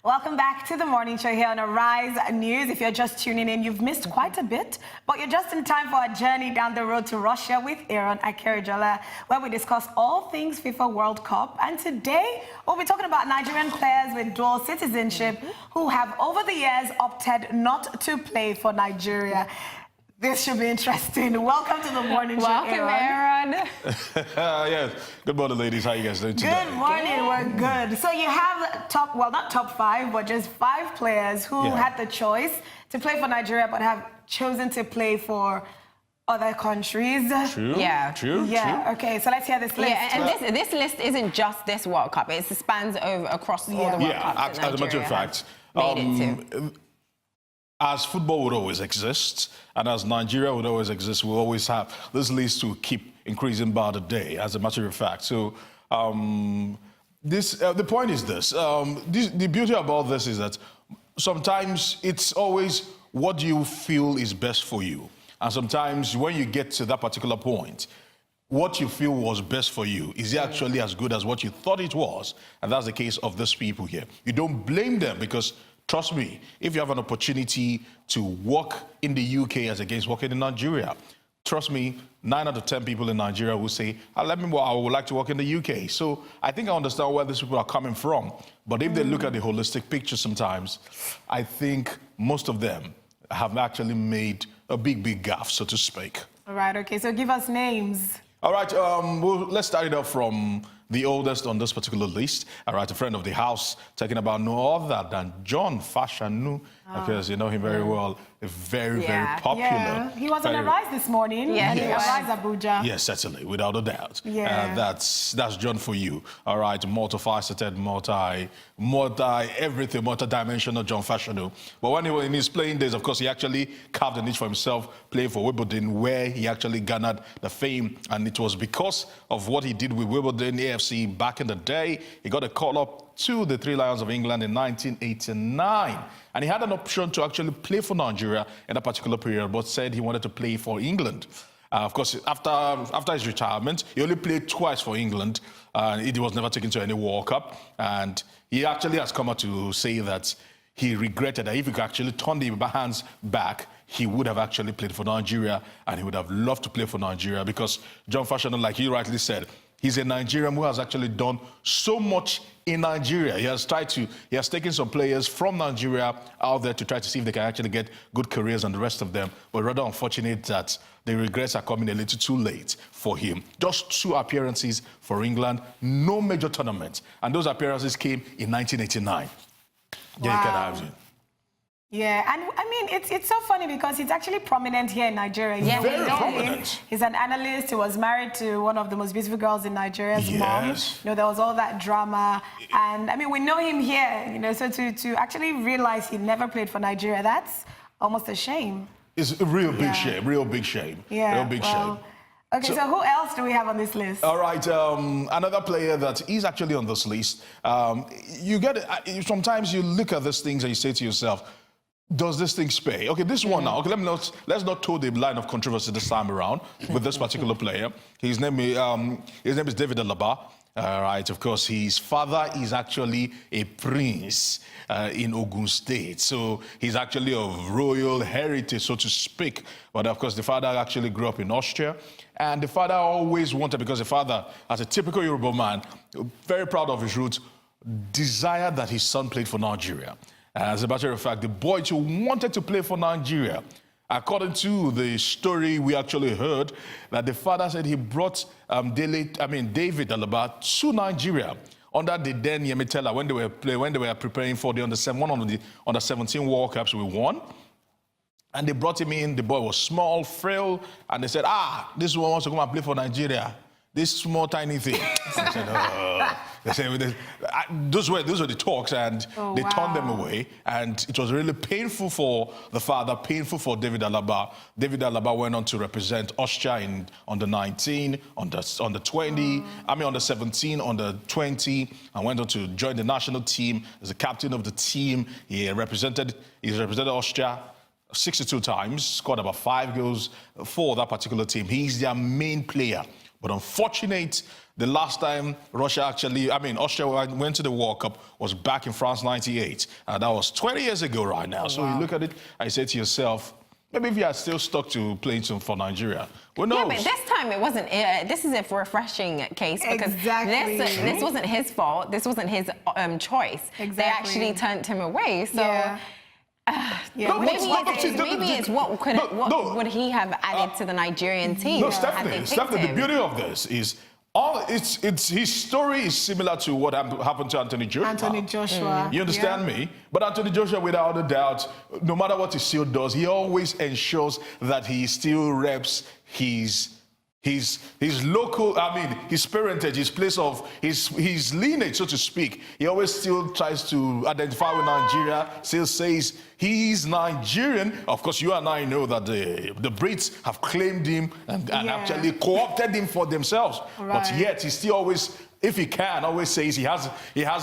Welcome back to the morning show here on Arise News. If you're just tuning in, you've missed quite a bit, but you're just in time for a journey down the road to Russia with Aaron Akerijola, where we discuss all things FIFA World Cup. And today, we'll be talking about Nigerian players with dual citizenship who have over the years opted not to play for Nigeria. This should be interesting. Welcome to the morning show, Aaron. Yes. Good morning, ladies. How you guys doing today? Good morning. We're good. So you have not top five, but just 5 players who had the choice to play for Nigeria, but have chosen to play for other countries. True. Yeah. True. Yeah. Okay. So let's hear this list. Yeah, and this list isn't just this World Cup. It spans across all the World Cups. As a matter of fact, as football would always exist, and as Nigeria would always exist, we'll always have this list to keep increasing by the day, as a matter of fact. So the point is this. The beauty about this is that sometimes it's always what you feel is best for you. And sometimes when you get to that particular point, what you feel was best for you is actually as good as what you thought it was. And that's the case of these people here. You don't blame them because, trust me, if you have an opportunity to work in the UK as against working in Nigeria, trust me, 9 out of 10 people in Nigeria will say, I would like to work in the UK. So I think I understand where these people are coming from. But if they look at the holistic picture sometimes, I think most of them have actually made a big gaffe, so to speak. All right. Okay. So give us names. All right, let's start it off from the oldest on this particular list. All right, a friend of the house, talking about no other than John Fashanu, because you know him very well. Very popular. Yeah. He was on Arise this morning. Yeah, Arise Abuja. Yes, certainly, without a doubt. Yeah. That's John for you. All right, multifaceted, multi-dimensional John Fashanu. But when he was in his playing days, of course, he actually carved a niche for himself, playing for Wimbledon, where he actually garnered the fame. And it was because of what he did with Wimbledon AFC back in the day. He got a call up to the Three Lions of England in 1989. And he had an option to actually play for Nigeria in a particular period, but said he wanted to play for England. Of course, after his retirement, he only played twice for England. He was never taken to any World Cup. And he actually has come out to say that he regretted that if he could actually turn the hands back, he would have actually played for Nigeria, and he would have loved to play for Nigeria because John Fashanu, like you rightly said, he's a Nigerian who has actually done so much in Nigeria. He has taken some players from Nigeria out there to try to see if they can actually get good careers and the rest of them. But rather unfortunate that the regrets are coming a little too late for him. Just 2 appearances for England, no major tournament. And those appearances came in 1989. Yeah, you can have it. Yeah, and I mean, it's so funny because he's actually prominent here in Nigeria. Yeah, very prominent. He's an analyst. He was married to one of the most beautiful girls in Nigeria's mom. You know, there was all that drama. And I mean, we know him here, you know, so to actually realize he never played for Nigeria, that's almost a shame. It's a real big shame, real big shame. Yeah, real big shame. Okay, so who else do we have on this list? All right, another player that is actually on this list. Sometimes you look at these things and you say to yourself, does this thing pay? Okay, this one now. Okay, let's not toe the line of controversy this time around with this particular player. His name is David Alaba. All right, of course, his father is actually a prince in Ogun State. So he's actually of royal heritage, so to speak. But of course, the father actually grew up in Austria. And the father always wanted, because the father, as a typical Yoruba man, very proud of his roots, desired that his son played for Nigeria. As a matter of fact, the boy too wanted to play for Nigeria. According to the story we actually heard, that the father said he brought David Alaba to Nigeria under the then Yemitela when they were preparing for the under 17 World Cups we won. And they brought him in. The boy was small, frail, and they said, this one wants to come and play for Nigeria. This small, tiny thing. I said, they said, those were the talks, and they turned them away. And it was really painful for the father, painful for David Alaba. David Alaba went on to represent Austria on the 19, on the 20, on the 17, on the 20, and went on to join the national team as the captain of the team. He's represented Austria 62 times, scored about 5 goals for that particular team. He's their main player. But unfortunate, the last time Austria went to the World Cup was back in France '98. And that was 20 years ago right now. So you look at it, I say to yourself, maybe if you are still stuck to playing for Nigeria, who knows? Yeah, but this time it wasn't. This is a refreshing case because this wasn't his fault. This wasn't his choice. Exactly. They actually turned him away. So. Maybe it's what would he have added to the Nigerian team? No, Stephanie, the beauty of this is his story is similar to what happened to Anthony Joshua. Anthony Joshua. You understand me? But Anthony Joshua, without a doubt, no matter what he still does, he always ensures that he still reps his local, his parentage, his place of, his lineage, so to speak. He always still tries to identify with Nigeria, still says he's Nigerian. Of course, you and I know that the Brits have claimed him and actually co-opted him for themselves. Right. But yet, he still always, if he can, always says he has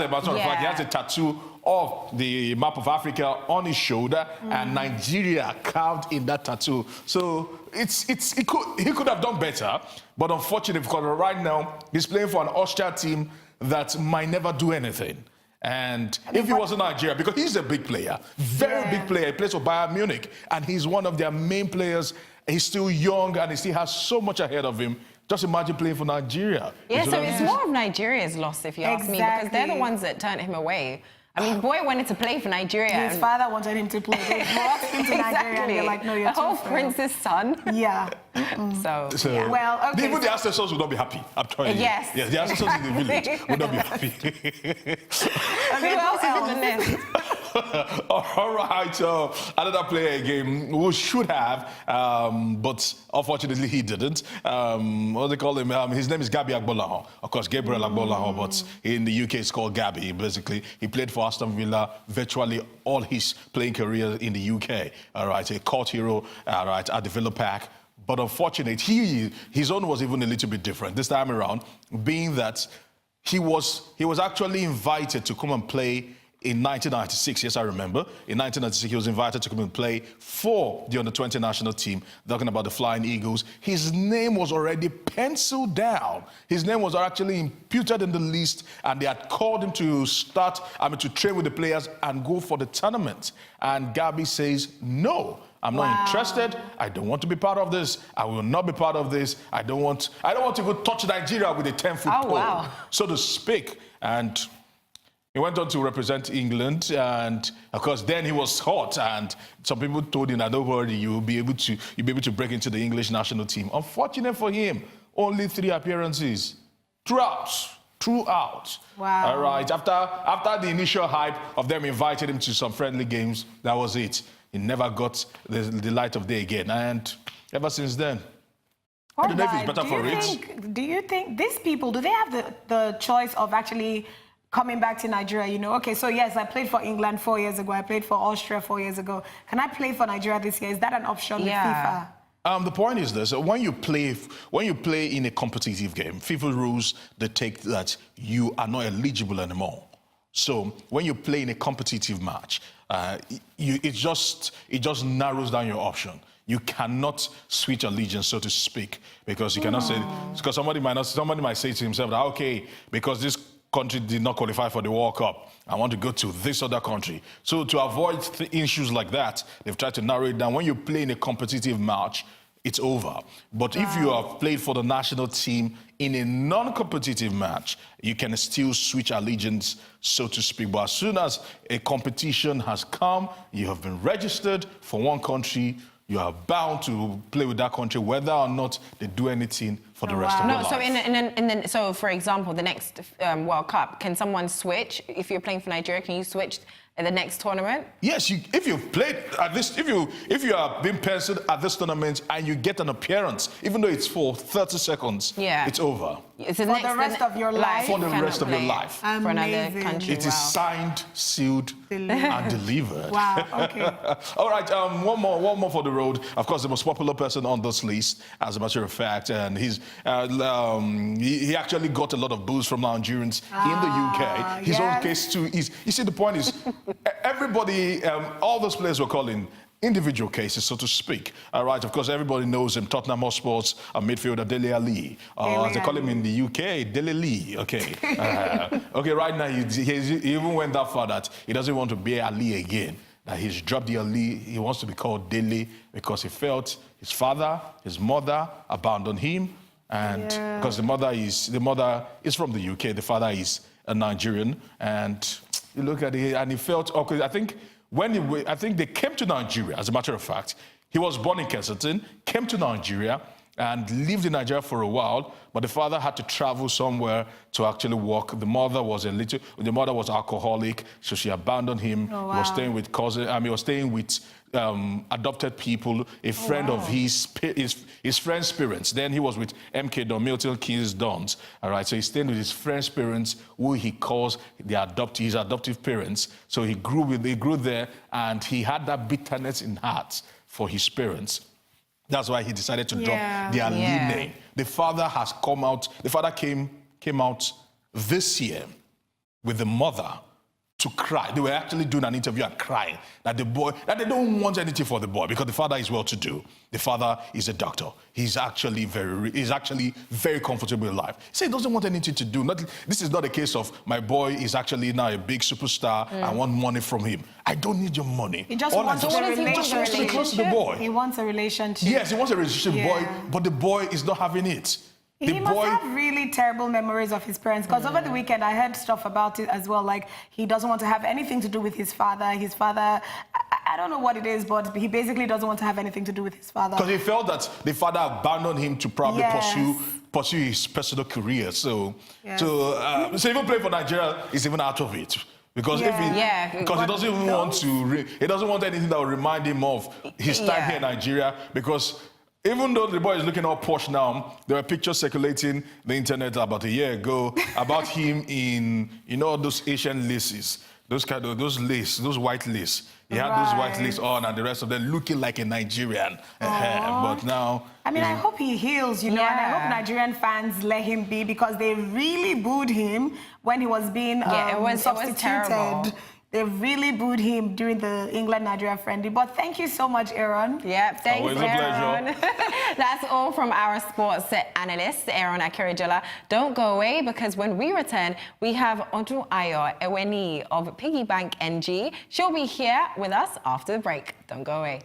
a matter of fact, he has a tattoo of the map of Africa on his shoulder and Nigeria carved in that tattoo. So he could have done better, but unfortunately, because right now he's playing for an Austria team that might never do anything. And if he was in Nigeria, because he's a big player, very big player, he plays for Bayern Munich, and he's one of their main players. He's still young and he still has so much ahead of him. Just imagine playing for Nigeria. Yeah, so it's more of Nigeria's loss, if you ask me, because they're the ones that turned him away. I mean, boy wanted to play for Nigeria. His father wanted him to play. They brought him to Nigeria and they're like, no, you're too whole fair. prince's son. Yeah. So well, okay. Even the ancestors would not be happy, I'm telling you. Yes. Yes, the ancestors in the village would not be happy. Who else is on the list? All right, another player again who should have, but unfortunately he didn't. What do they call him? His name is Gabi Agbolahan. Of course, Gabriel Agbolahan, but in the UK it's called Gabi, basically. He played for Aston Villa virtually all his playing career in the UK. All right, a court hero, all right, at the Villa Park. But unfortunately, his own was even a little bit different this time around, being that he was actually invited to come and play in 1996, yes, I remember. In 1996, he was invited to come and play for the under-20 national team, talking about the Flying Eagles. His name was already penciled down. His name was actually imputed in the list, and they had called him to to train with the players and go for the tournament. And Gabi says, no, I'm not interested. I don't want to be part of this. I will not be part of this. I don't want to go touch Nigeria with a 10-foot pole, so to speak. And he went on to represent England, and of course, then he was hot. And some people told him that, don't worry, you'll be able to break into the English national team. Unfortunate for him, only 3 appearances throughout. Wow. All right. After the initial hype of them inviting him to some friendly games, that was it. He never got the light of day again, and ever since then. I don't know if it's better for it. Do you think these people, do they have the choice of actually coming back to Nigeria? You know, okay, so yes, I played for England 4 years ago. I played for Austria 4 years ago. Can I play for Nigeria this year? Is that an option with FIFA? The point is this: when you play in a competitive game, FIFA rules dictate that you are not eligible anymore. So when you play in a competitive match, it just narrows down your option. You cannot switch allegiance, so to speak, because you cannot say, because somebody might say to himself that, okay, because this country did not qualify for the World Cup, I want to go to this other country. So to avoid issues like that, they've tried to narrow it down. When you play in a competitive match, it's over. But if you have played for the national team in a non-competitive match, you can still switch allegiance, so to speak. But as soon as a competition has come, you have been registered for one country, you are bound to play with that country, whether or not they do anything for the rest of their life. So for example, the next World Cup, can someone switch? If you're playing for Nigeria, can you switch in the next tournament? Yes, if you've played at this, if you are being penciled at this tournament and you get an appearance, even though it's for 30 seconds, it's over. It's for the rest of your life. For the rest of your life. For another country. It is signed, sealed, and delivered. Wow. Okay. All right. One more for the road. Of course, the most popular person on this list, as a matter of fact, and he actually got a lot of booze from Nigerians in the UK. His own case too is. You see, the point is, everybody, all those players were calling individual cases, so to speak. All right, of course, everybody knows him. Tottenham Hotspur's midfielder Dele Alli. As they call him in the UK, Dele Lee. Okay. Okay, right now, he even went that far that he doesn't want to be Ali again. That he's dropped the Ali. He wants to be called Dele because he felt his father, his mother abandoned him. And because the mother is from the UK, the father is a Nigerian. And you look at it, and he felt, okay, I think they came to Nigeria, as a matter of fact. He was born in Kensington, came to Nigeria, and lived in Nigeria for a while, but the father had to travel somewhere to actually work. The mother was alcoholic, so she abandoned him. Oh, wow. He was staying with he was staying with adopted people, a friend of his friend's parents. Then he was with MK Milton Keynes Dons. All right, so he's staying with his friend's parents, who he calls his adoptive parents. So he grew there, and he had that bitterness in heart for his parents. That's why he decided to drop the Ali name. The father has come out. The father came out this year with the mother to cry. They were actually doing an interview and crying that they don't want anything for the boy because the father is well-to-do. The father is a doctor. He's actually very comfortable in life. He said he doesn't want anything to do. This is not a case of my boy is actually now a big superstar. I want money from him. I don't need your money. He just wants to be close to the boy. He wants a relationship. Yes, he wants a relationship, boy, but the boy is not having it. He must have really terrible memories of his parents, because over the weekend I heard stuff about it as well, like he doesn't want to have anything to do with his father. His father, I don't know what it is, but he basically doesn't want to have anything to do with his father. Because he felt that the father abandoned him to probably pursue his personal career. So even playing for Nigeria is even out of it. Because because he doesn't even want he doesn't want anything that will remind him of his time here in Nigeria, because even though the boy is looking all posh now, there were pictures circulating the internet about a year ago about him in, those Asian laces, those white lace. He had those white lace on, and the rest of them looking like a Nigerian. But now, I mean, I hope he heals, and I hope Nigerian fans let him be, because they really booed him when he was being substituted. It was terrible. They really booed him during the England-Nigeria friendly. But thank you so much, Aaron. Yep, thanks, always Aaron. A pleasure. That's all from our sports analyst, Aaron Akerijola. Don't go away, because when we return, we have Odun Ayo Eweni of Piggy Bank NG. She'll be here with us after the break. Don't go away.